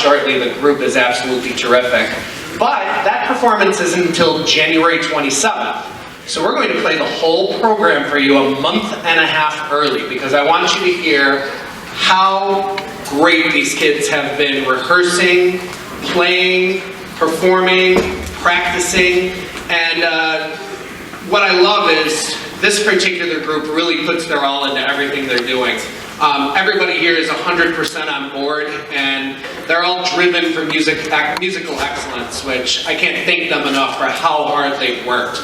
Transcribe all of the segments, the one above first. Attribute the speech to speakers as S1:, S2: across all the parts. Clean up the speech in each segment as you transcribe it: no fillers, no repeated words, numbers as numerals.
S1: shortly. The group is absolutely terrific. But that performance isn't until January 27th. So we're going to play the whole program for you a month and a half early, because I want you to hear how great these kids have been rehearsing, playing, performing, practicing, and what I love is this particular group really puts their all into everything they're doing. Everybody here is 100% on board, and they're all driven for musical excellence, which I can't thank them enough for how hard they've worked.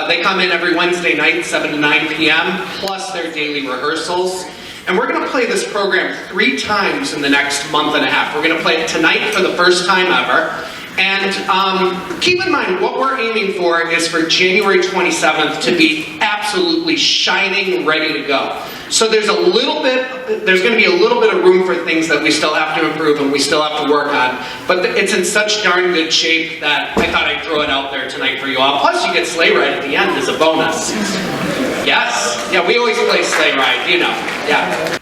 S1: They come in every Wednesday night, 7 to 9 p.m., plus their daily rehearsals. And we're going to play this program 3 times in the next month and a half. We're going to play it tonight for the first time ever. And keep in mind, what we're aiming for is for January 27th to be absolutely shining, ready to go. So there's going to be a little bit of room for things that we still have to improve and we still have to work on. But it's in such darn good shape that I thought I'd throw it out there tonight for you all. Plus, you get Sleigh Ride at the end as a bonus. Yes? Yeah, we always play Sleigh Ride, you know. Yeah.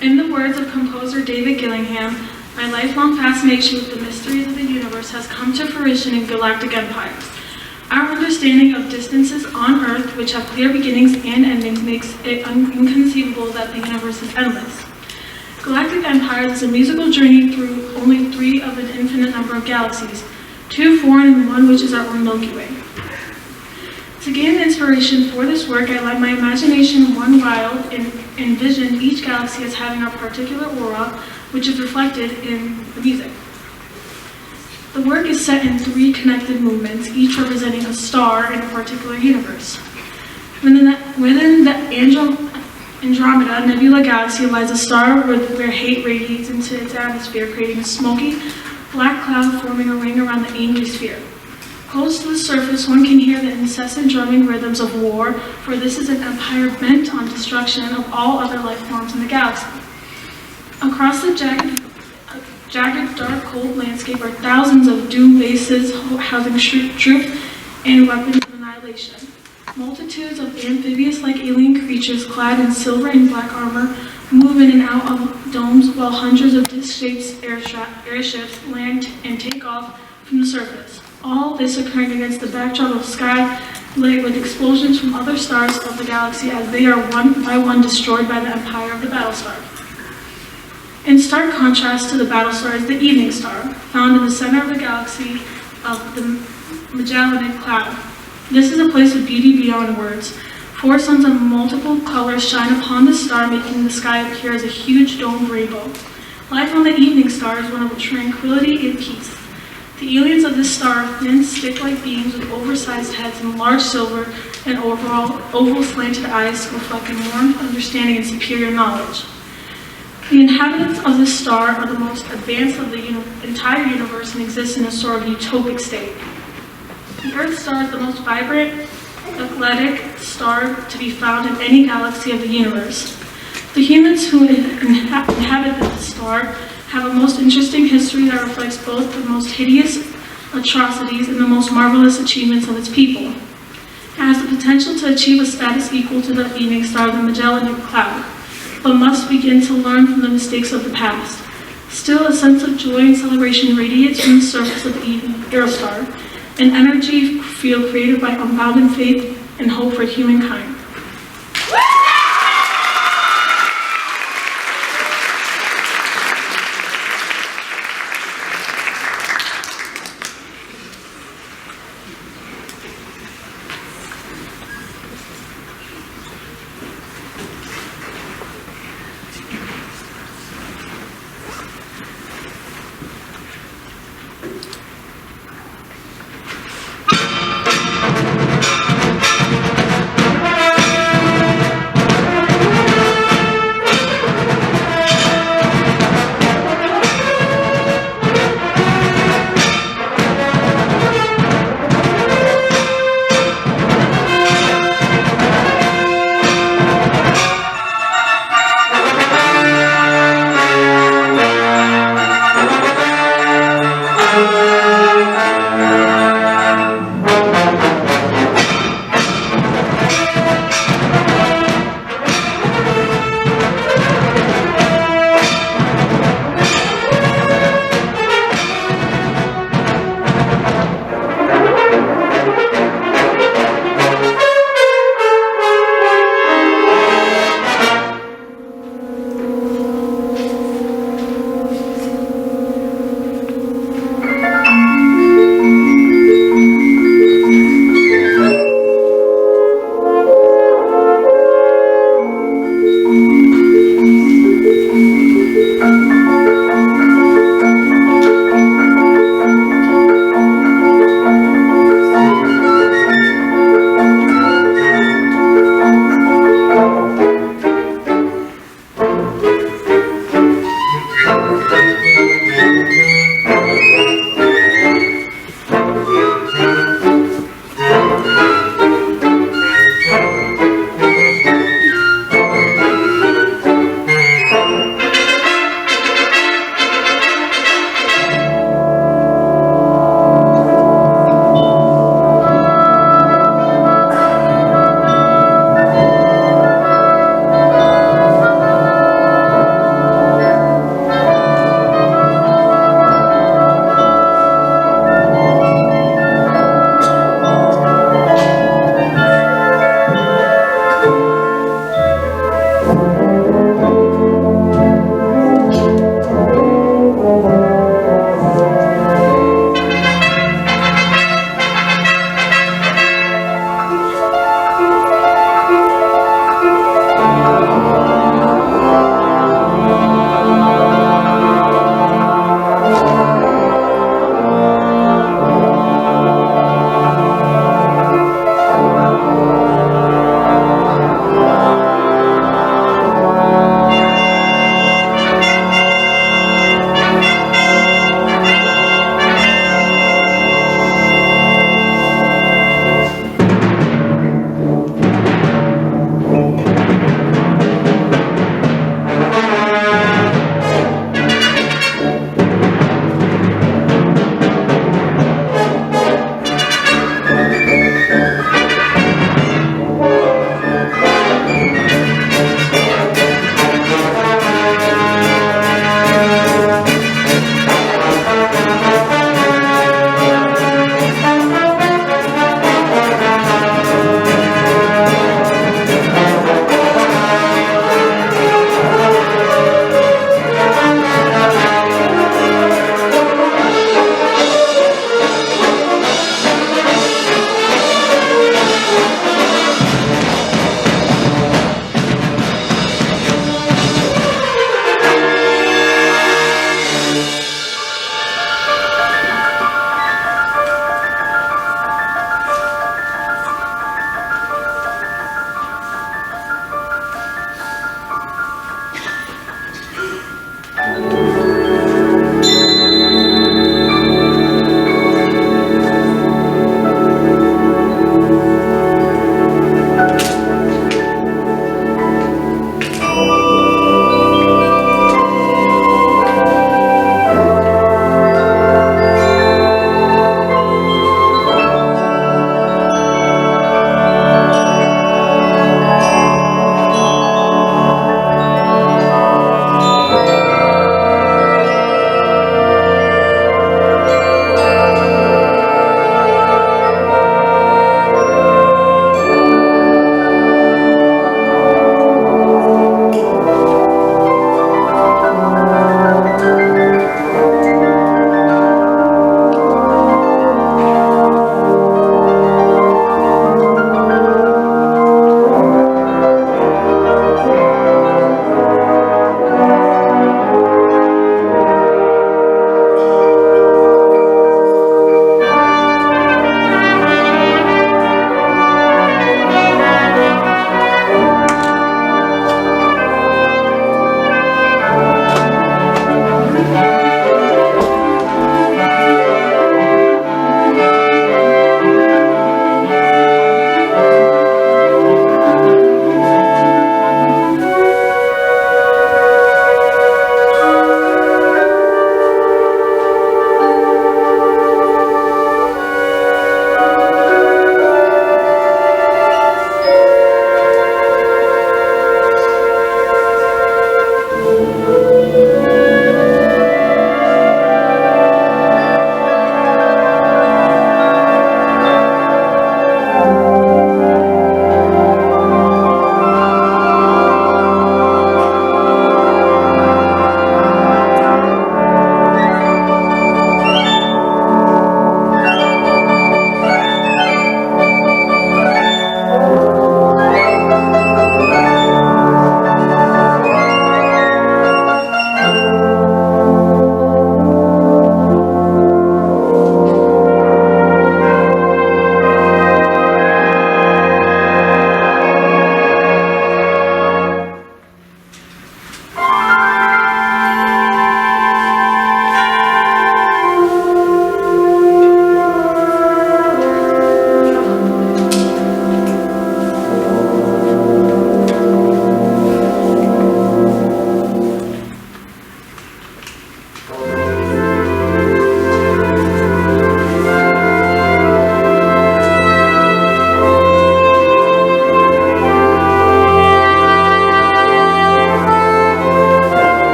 S2: In the words of composer David Gillingham, my lifelong fascination with the mysteries of the universe has come to fruition in Galactic Empires. Our understanding of distances on Earth, which have clear beginnings and endings, makes it inconceivable that the universe is endless. Galactic Empires is a musical journey through only 3 of an infinite number of galaxies, 2 foreign and 1 which is our own Milky Way. To gain inspiration for this work, I let my imagination run wild and envisioned each galaxy as having a particular aura, which is reflected in the music. The work is set in 3 connected movements, each representing a star in a particular universe. Within the Andromeda Nebula galaxy lies a star where hate radiates into its atmosphere, creating a smoky, black cloud forming a ring around the angry sphere. Close to the surface, one can hear the incessant drumming rhythms of war, for this is an empire bent on destruction of all other life forms in the galaxy. Across the jagged, dark, cold landscape are thousands of doomed bases housing troops and weapons of annihilation. Multitudes of amphibious-like alien creatures clad in silver and black armor move in and out of domes, while hundreds of disc-shaped airships land and take off from the surface. All this occurring against the backdrop of sky lit with explosions from other stars of the galaxy as they are one by one destroyed by the empire of the Battlestar. In stark contrast to the Battlestar is the Evening Star, found in the center of the galaxy of the Magellanic Cloud. This is a place of beauty beyond words. 4 suns of multiple colors shine upon the star, making the sky appear as a huge domed rainbow. Life on the Evening Star is one of tranquility and peace. The aliens of this star are thin, stick-like beings with oversized heads and large silver and oval slanted eyes reflecting warmth, understanding, and superior knowledge. The inhabitants of this star are the most advanced of the entire universe and exist in a sort of utopic state. The Earth star is the most vibrant, athletic star to be found in any galaxy of the universe. The humans who inhabit this star have a most interesting history that reflects both the most hideous atrocities and the most marvelous achievements of its people. It has the potential to achieve a status equal to the Evening Star of the Magellanic Cloud, but must begin to learn from the mistakes of the past. Still, a sense of joy and celebration radiates from the surface of the Aerostar, an energy field created by unbounded faith and hope for humankind.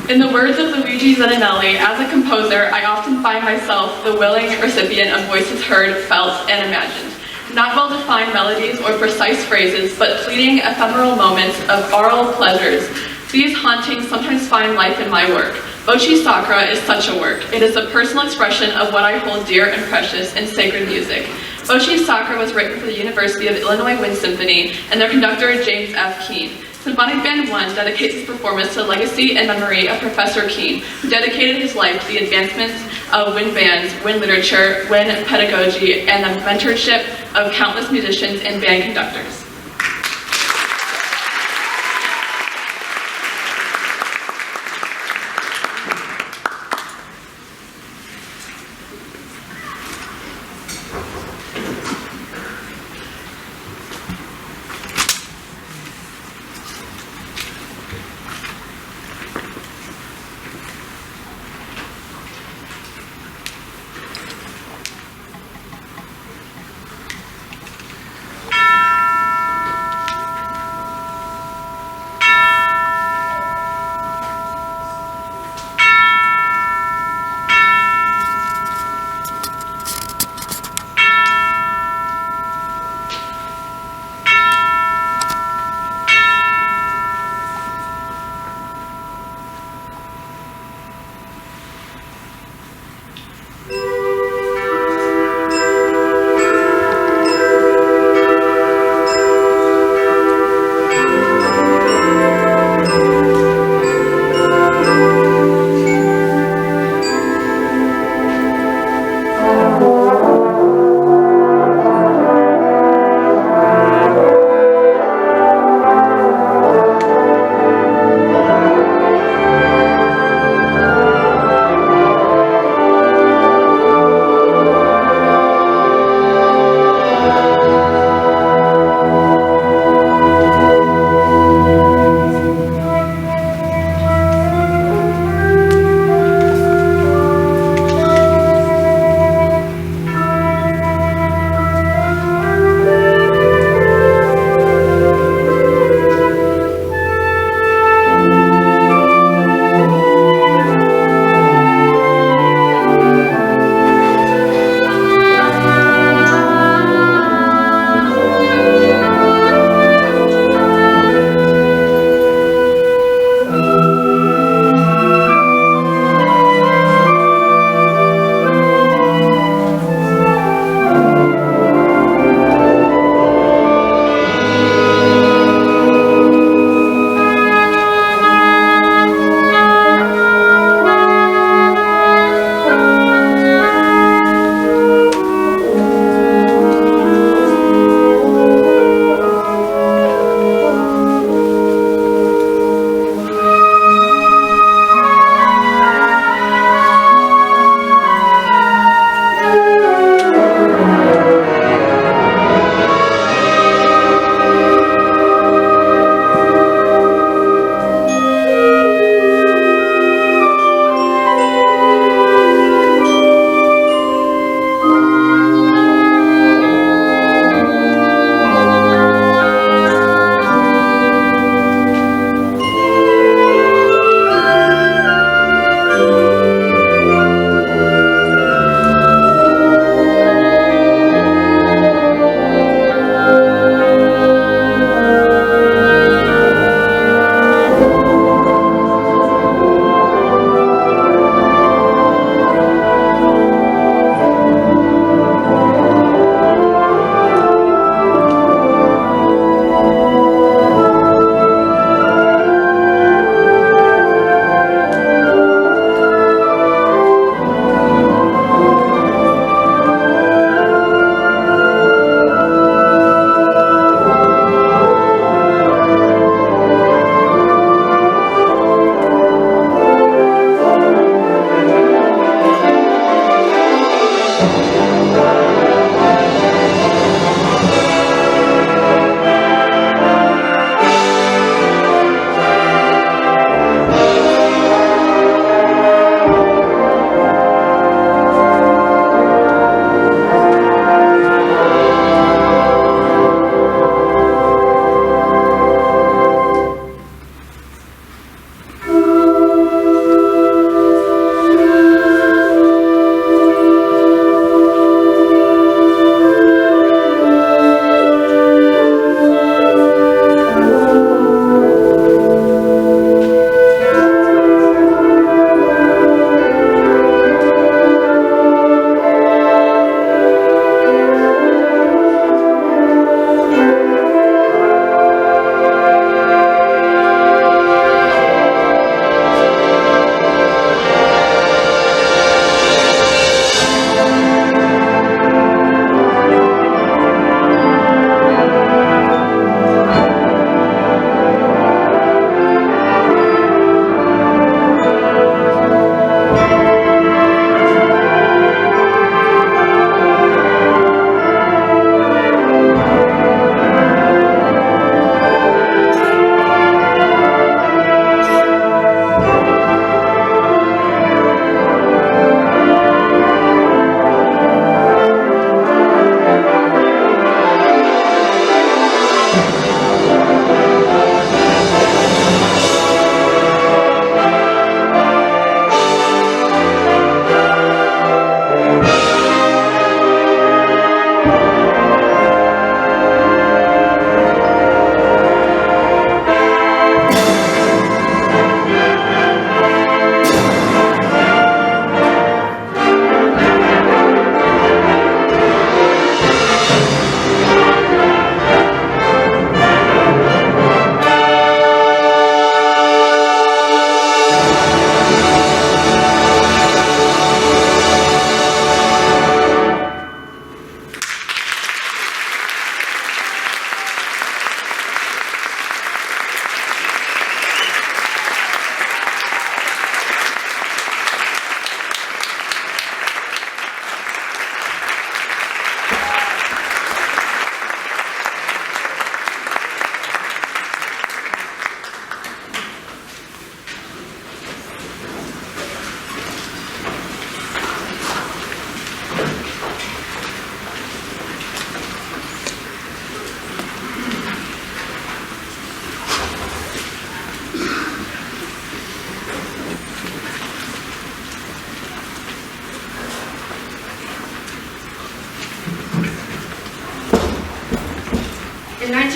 S3: In the words of Luigi Zaninelli, as a composer, I often find myself the willing recipient of voices heard, felt, and imagined. Not well-defined melodies or precise phrases, but fleeting ephemeral moments of aural pleasures. These hauntings sometimes find life in my work. Voci Sacre is such a work. It is a personal expression of what I hold dear and precious in sacred music. Voci Sacre was written for the University of Illinois Wind Symphony and their conductor, James F. Keene. Symphonic Band 1 dedicates its performance to the legacy and memory of Professor Keene, who dedicated his life to the advancements of wind bands, wind literature, wind pedagogy, and the mentorship of countless musicians and band conductors.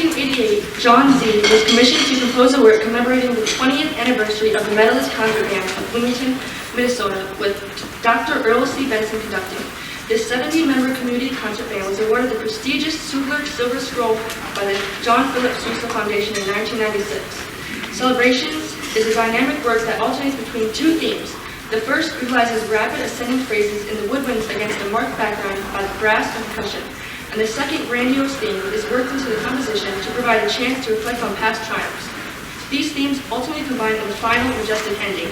S4: 1988, John Z. was commissioned to compose a work commemorating the 20th anniversary of the Medalist Concert Band of Bloomington, Minnesota, with Dr. Earl C. Benson conducting. This 70-member community concert band was awarded the prestigious Sugler Silver Scroll by the John Philip Sousa Foundation in 1996. Celebrations is a dynamic work that alternates between two themes. The first utilizes rapid ascending phrases in the woodwinds against a marked background by the brass and percussion. And the second grandiose theme is worked into the composition to provide a chance to reflect on past triumphs. These themes ultimately combine in the final majestic ending.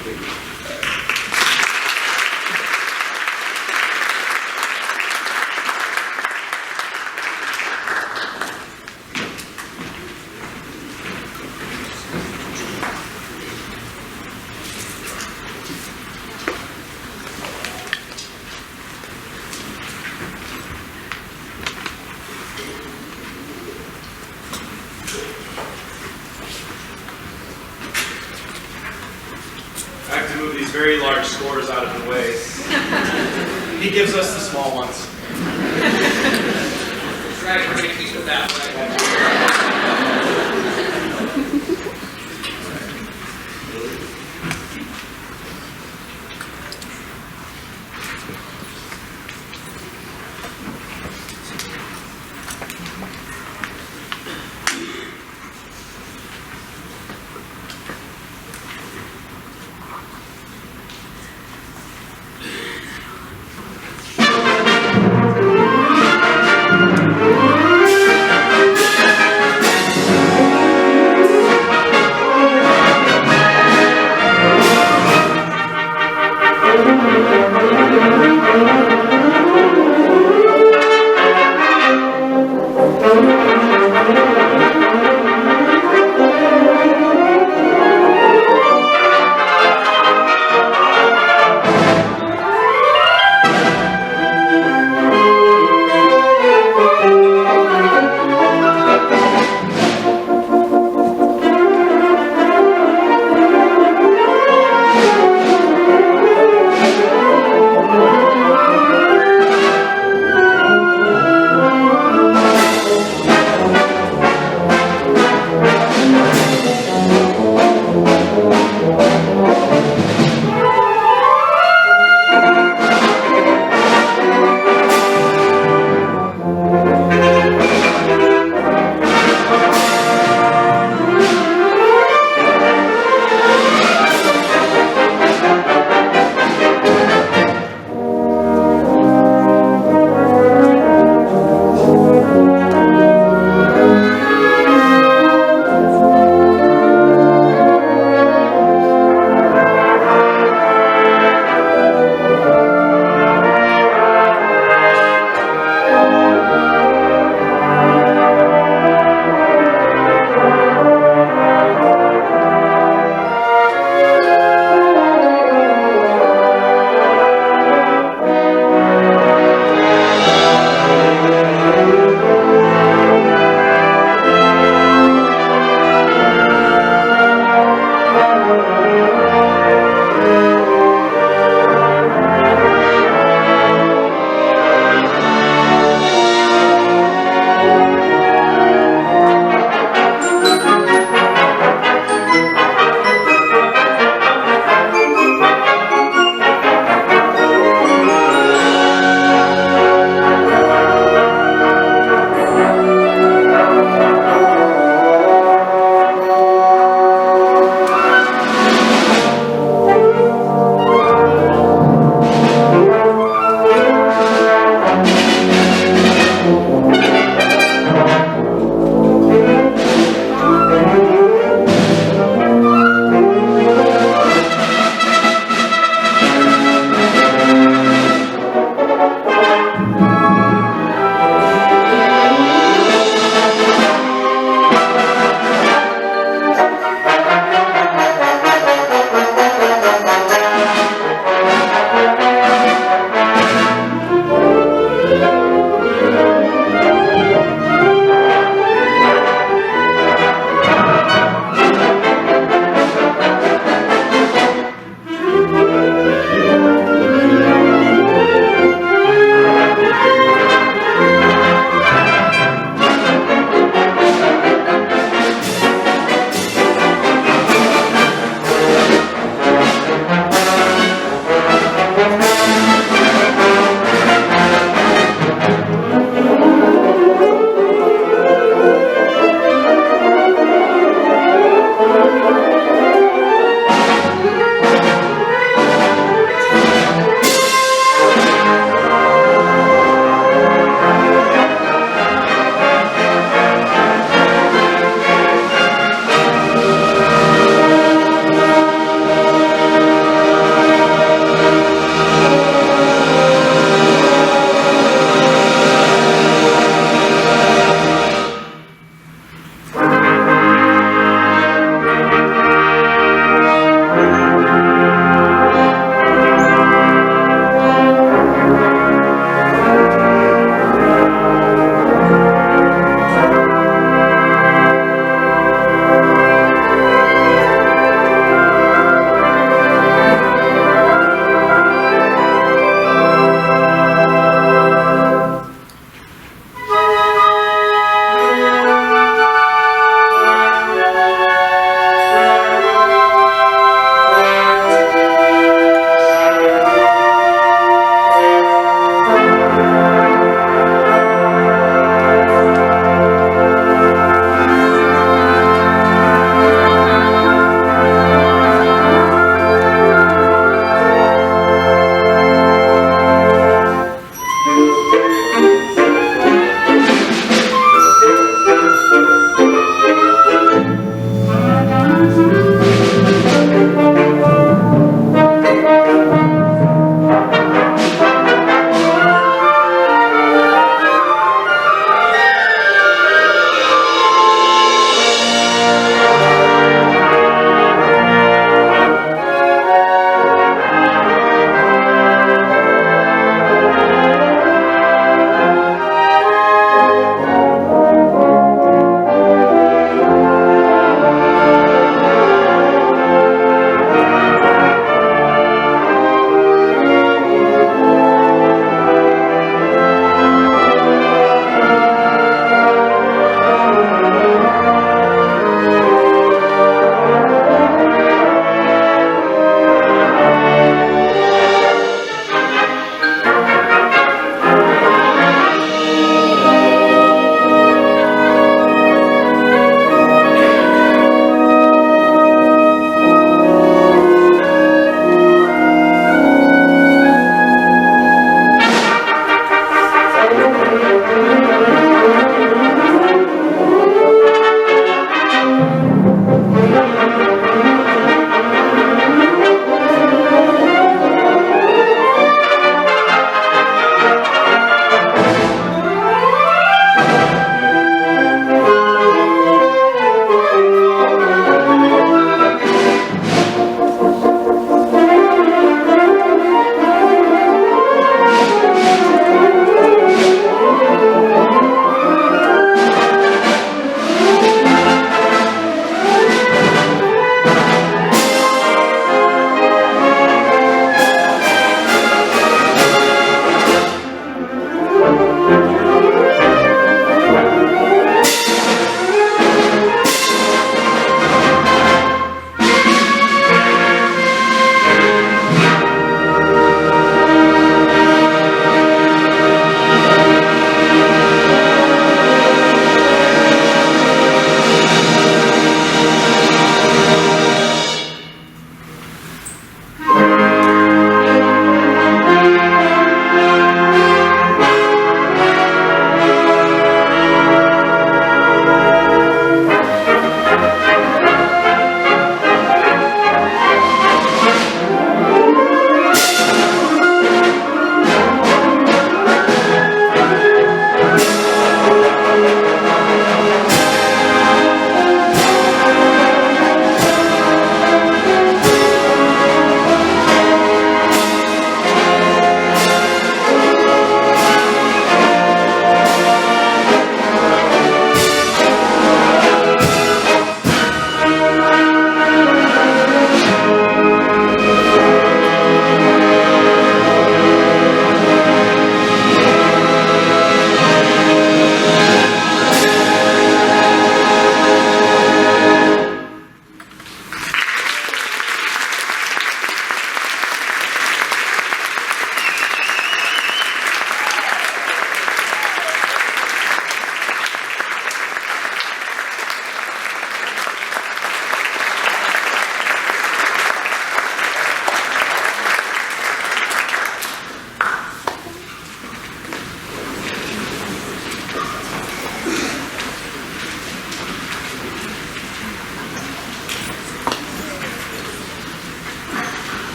S5: Very large scores out of the way. He gives us the small ones.
S1: Right, we're going to keep it that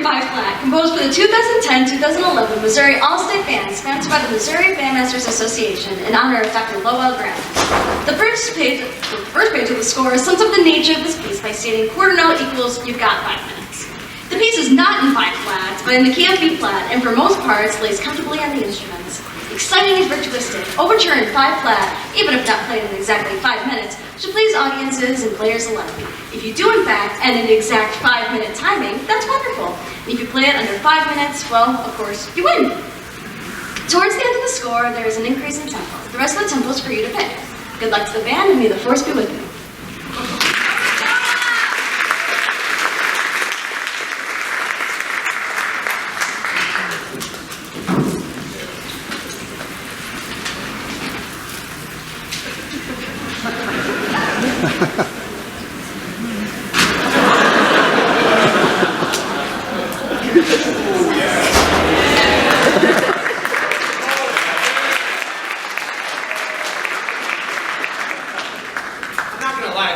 S6: flat, composed for the 2010-2011 Missouri All-State Band, sponsored by the Missouri Bandmasters Association in honor of Dr. Lowell Graham. The first page of the score sums up the nature of this piece by stating quarter note equals you've got 5 minutes. The piece is not in 5 flats, but in the key of B flat, and for most parts lays comfortably on the instruments. Exciting and virtuistic, Overture in 5 flat, even if not played in exactly 5 minutes, should please audiences and players alike. If you do in fact end in exact 5-minute timing, that's wonderful. And if you play it under 5 minutes, well, of course, you win. Towards the end of the score, there is an increase in tempo. The rest of the tempo is for you to pick. Good luck to the band, and may the force be with you.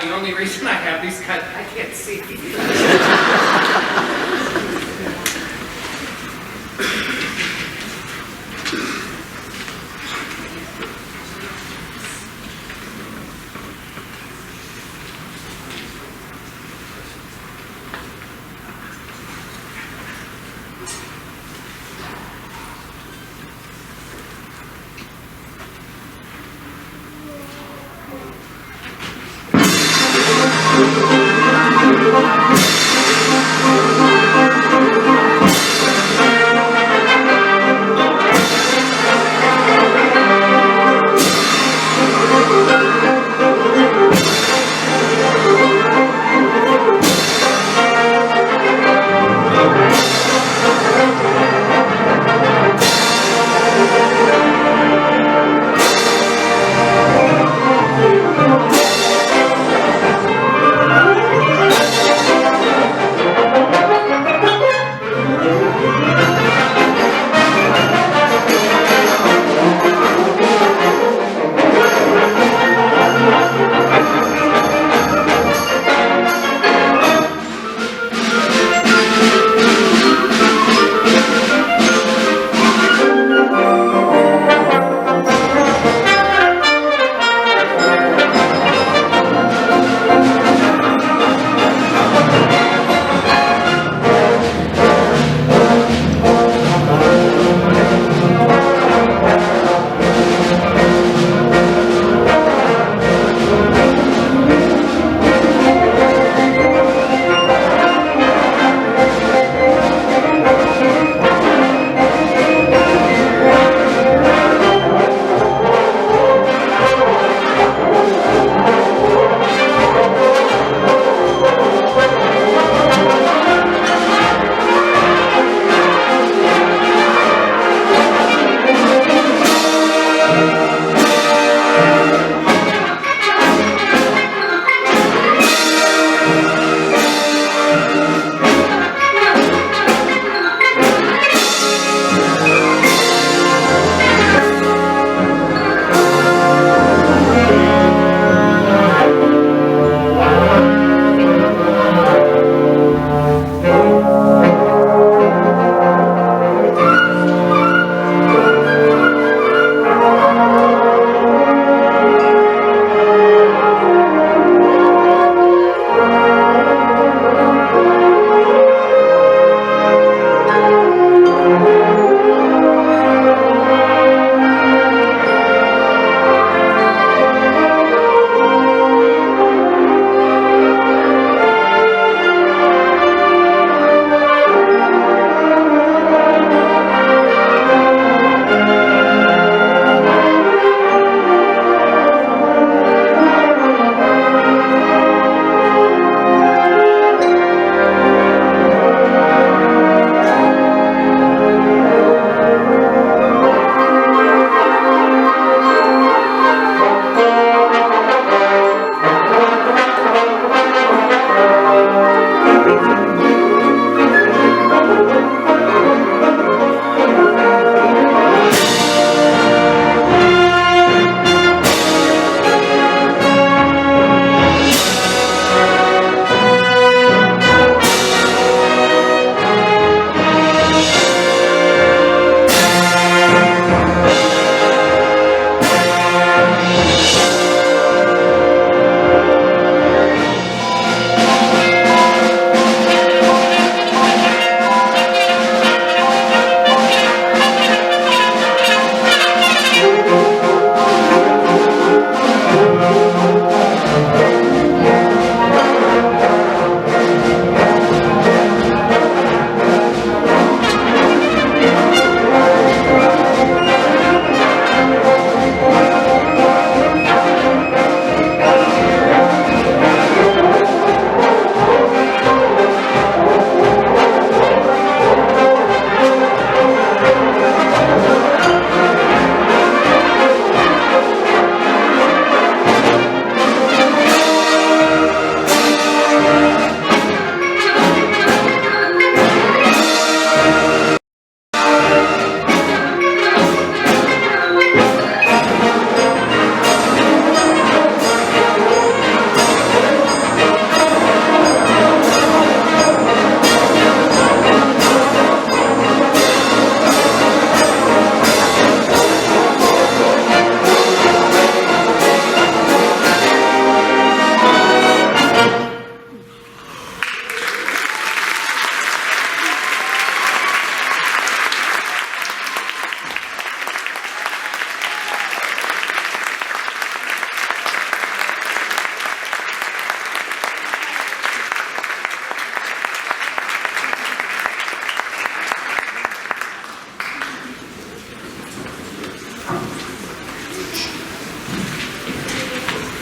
S1: The only reason I have these kind, I can't see.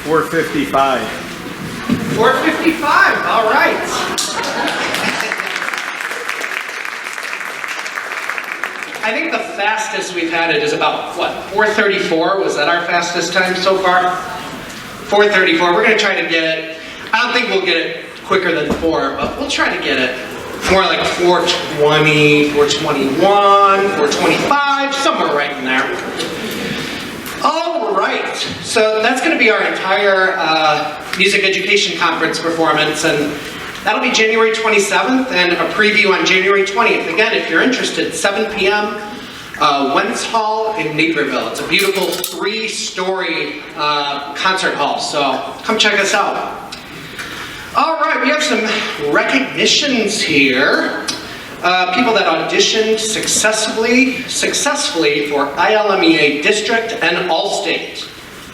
S7: 4:55.
S1: 4:55, all right. I think the fastest we've had it is about, what, 4:34? Was that our fastest time so far? 4:34, we're gonna try to get it. I don't think we'll get it quicker than 4, but we'll try to get it more like 4:20, 4:21, 4:25, somewhere right in there. All right, so that's going to be our entire music education conference performance, and that'll be January 27th and a preview on January 20th. Again, if you're interested, 7 p.m., Wentz Hall in Naperville. It's a beautiful 3-story concert hall, so come check us out. All right, we have some recognitions here. People that auditioned successfully for ILMEA District and All-State.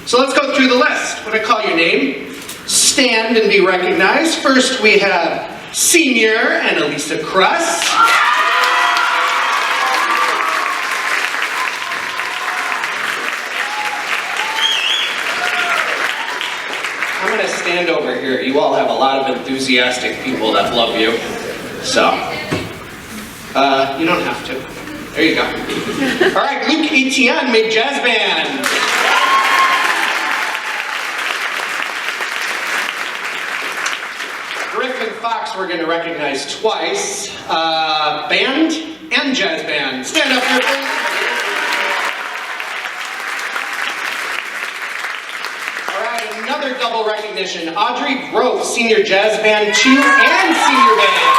S1: So let's go through the list. When I call your name, stand and be recognized. First we have Senior Annalisa Kruss. I'm going to stand over here. You all have a lot of enthusiastic people that love you. So, you don't have to. There you go. All right, Luke Etienne made jazz band. Griffin Fox we're going to recognize twice. Band and jazz band. Stand up here, please. Another double recognition, Audrey Gros, Senior Jazz Band 2 and Senior Band.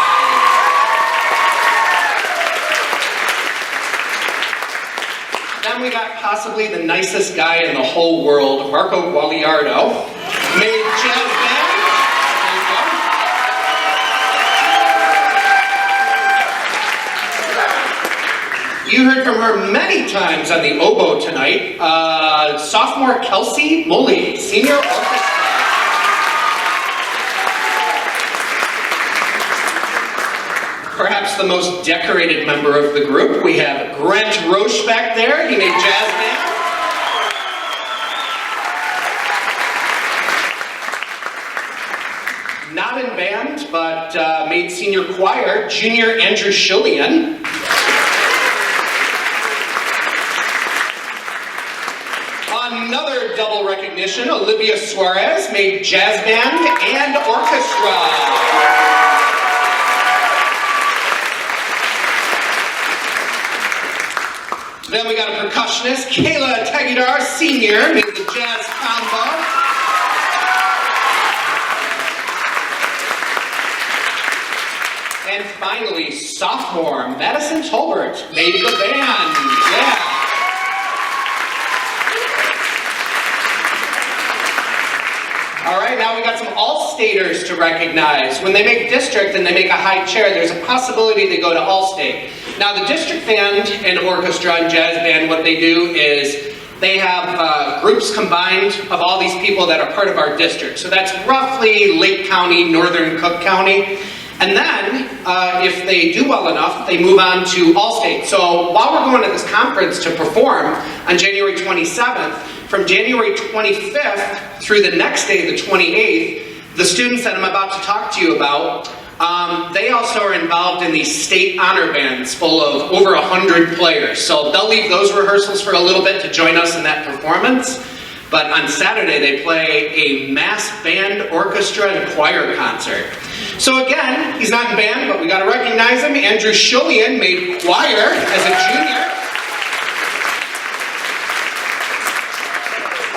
S1: Then we got possibly the nicest guy in the whole world, Marco Gualiardo, made jazz band. You heard from her many times on the oboe tonight. Sophomore Kelsey Moley, Senior Orchestra. Perhaps the most decorated member of the group, we have Grant Roche back there. He made jazz band. Not in band, but made senior choir, Junior Andrew Shillian. Another double recognition, Olivia Suarez made jazz band and orchestra. Then we got a percussionist, Kayla Tagidar Sr. made the jazz combo. And finally, sophomore Madison Tolbert made the band. Yeah. All right, now we got some All-Staters to recognize. When they make district and they make a high chair, there's a possibility they go to All-State. Now the district band and orchestra and jazz band, what they do is they have groups combined of all these people that are part of our district. So that's roughly Lake County, Northern Cook County. And then, if they do well enough, they move on to All-State. So while we're going to this conference to perform on January 27th, from January 25th through the next day, the 28th, the students that I'm about to talk to you about, they also are involved in these state honor bands full of over 100 players. So they'll leave those rehearsals for a little bit to join us in that performance. But on Saturday, they play a mass band, orchestra, and choir concert. So again, he's not in band, but we got to recognize him. Andrew Shullian made choir as a junior.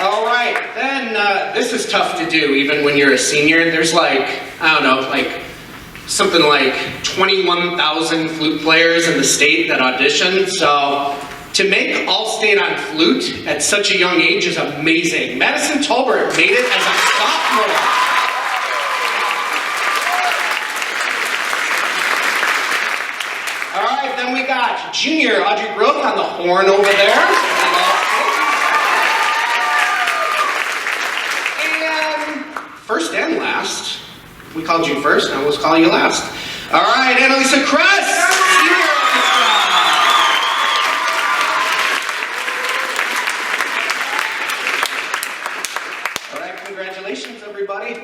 S1: All right, then this is tough to do even when you're a senior. There's like, I don't know, like something like 21,000 flute players in the state that audition. So to make All-State on flute at such a young age is amazing. Madison Tolbert made it as a sophomore. All right, then we got junior Audrey Groth on the horn over there. First and last. We called you first, now we'll call you last. All right, Annalisa Kress, senior orchestra. All right, congratulations. Congratulations, everybody.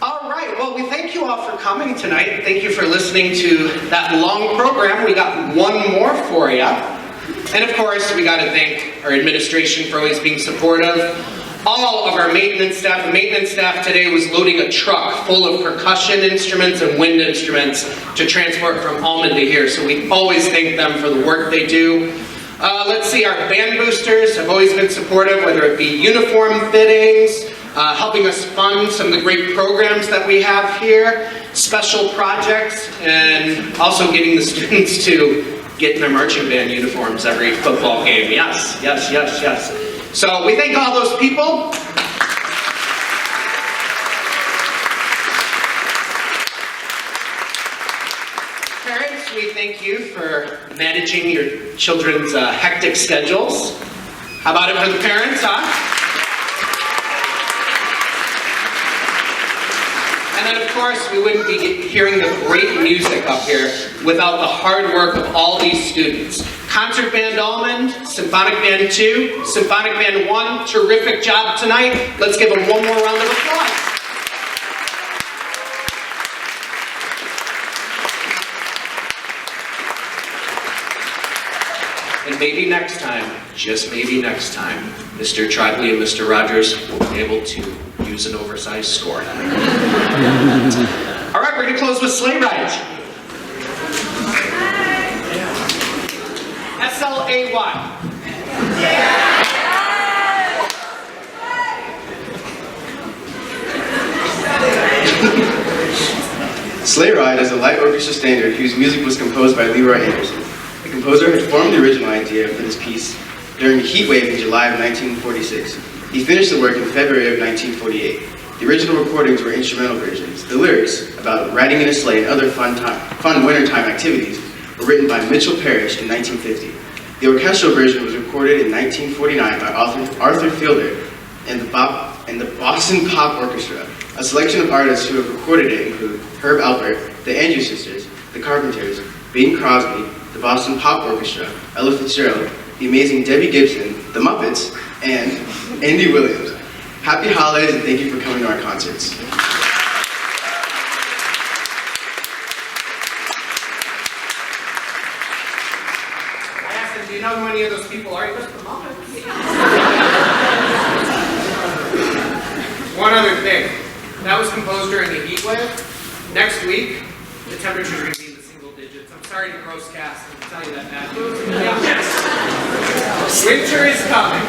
S1: All right, well, we thank you all for coming tonight. Thank you for listening to that long program. We got one more for you. And of course, we got to thank our administration for always being supportive. All of our maintenance staff. The maintenance staff today was loading a truck full of percussion instruments and wind instruments to transport from Almond to here. So we always thank them for the work they do. Let's see, our band boosters have always been supportive, whether it be uniform fittings, helping us fund some of the great programs that we have here, special projects, and also getting the students to get in their marching band uniforms every football game. Yes, yes, yes, yes. So we thank all those people. Parents, we thank you for managing your children's hectic schedules. How about it for the parents, huh? And then, of course, we wouldn't be hearing the great music up here without the hard work of all these students. Concert Band Almond, Symphonic Band 2, Symphonic Band 1, terrific job tonight. Let's give them one more round of applause. And maybe next time, just maybe next time, Mr. Tribley and Mr. Rogers will be able to use an oversized score. All right, we're going to close with Sleigh Ride. S-L-A-Y.
S7: Sleigh Ride is a light orchestra standard whose music was composed by Leroy. The composer had formed the original idea for this piece during a heat wave in July of 1946. He finished the work in February of 1948. The original recordings were instrumental versions. The lyrics, about riding in a sleigh and other fun wintertime activities, were written by Mitchell Parrish in 1950. The orchestral version was recorded in 1949 by Arthur Fielder and the Boston Pop Orchestra. A selection of artists who have recorded it include Herb Alpert, the Andrews Sisters, the Carpenters, Bing Crosby, the Boston Pop Orchestra, Ella Fitzgerald, the amazing Debbie Gibson, the Muppets, and Andy Williams. Happy holidays and thank you for coming to our concerts.
S1: I asked him, do you know who any of those people are? He goes, the Muppets. One other thing. That was composed during the heat wave. Next week, the temperatures are going to be in the single digits. I'm sorry to Gros cast and tell you that bad news. Yes. Winter is coming.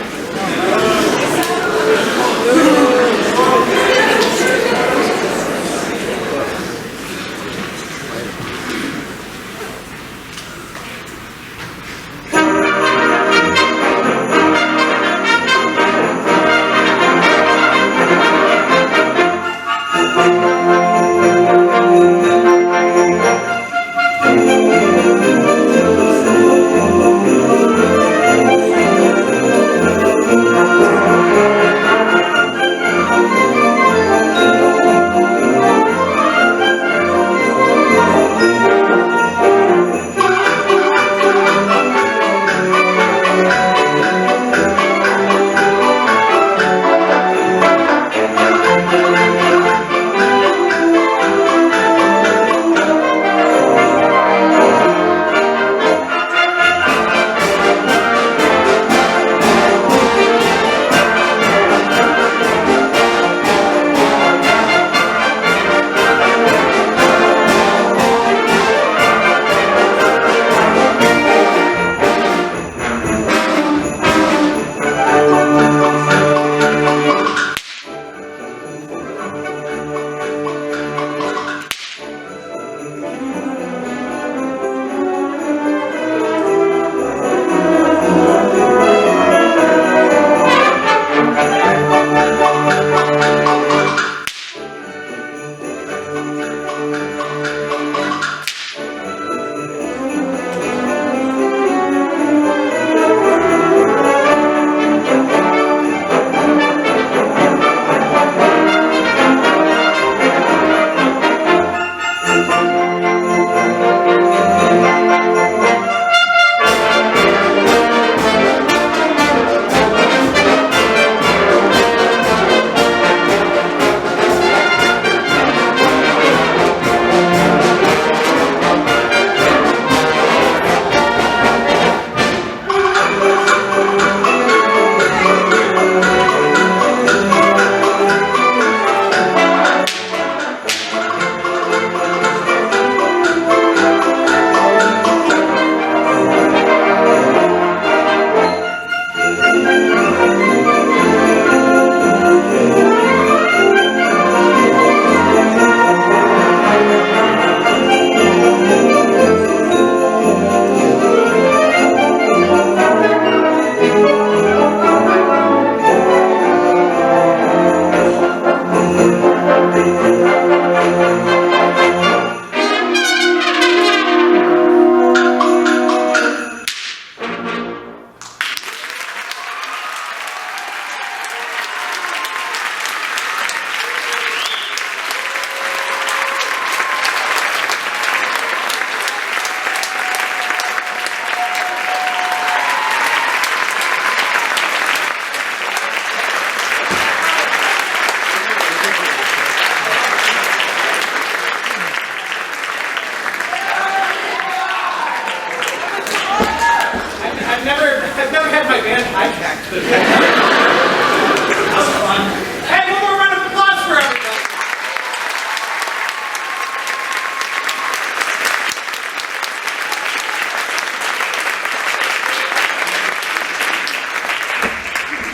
S1: That was fun. Hey, one more round of applause for everybody.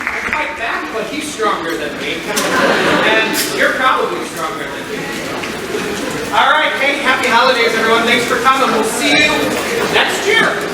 S1: I fight back, but he's stronger than me. And you're probably stronger than me. All right, hey, happy holidays, everyone. Thanks for coming. We'll see you next year.